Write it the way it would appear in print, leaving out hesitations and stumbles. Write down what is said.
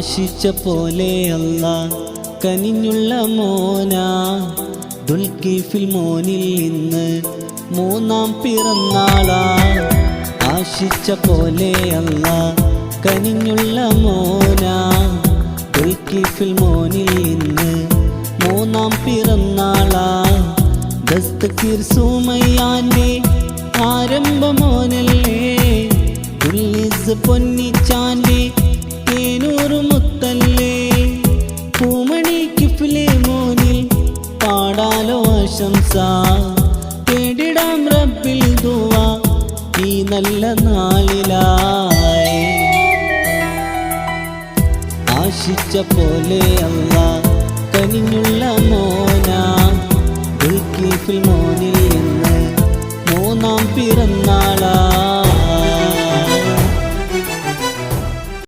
ആശിച്ച പോലെ അല്ലാഹ് കനിഞ്ഞുള്ള മോനാ ദുൽകിഫിൽ മോനിൽ ഇന്ന് മൂന്നാം പിറന്നാളാ. ആശിച്ച പോലെ അല്ലാഹ് കനിഞ്ഞുള്ള മോനാ ദുൽകിഫിൽ മോനിൽ ഇന്ന് മൂന്നാം പിറന്നാളാ. ദസ്തഗീർ സുമയ്യാന്റെ ആരംഭ മോനല്ലേ, ഉല്ലിസ് പൊന്നിച്ചാന്റെ തേനൂറ് മുത്തല്ലേ. പൂമണി കിഫിലെ മോനിൽ പാടാലോ ആശംസ, തേടിടാം റബ്ബിൽ ദുആ ഈ നല്ല നാളിലായി. ആശിച്ച പോലെ അല്ലാഹ് കനിഞ്ഞുള്ള മോനാ ദുൽകിഫിൽ മോനിൽ ഇന്ന് മൂന്നാം പിറന്നാളാ.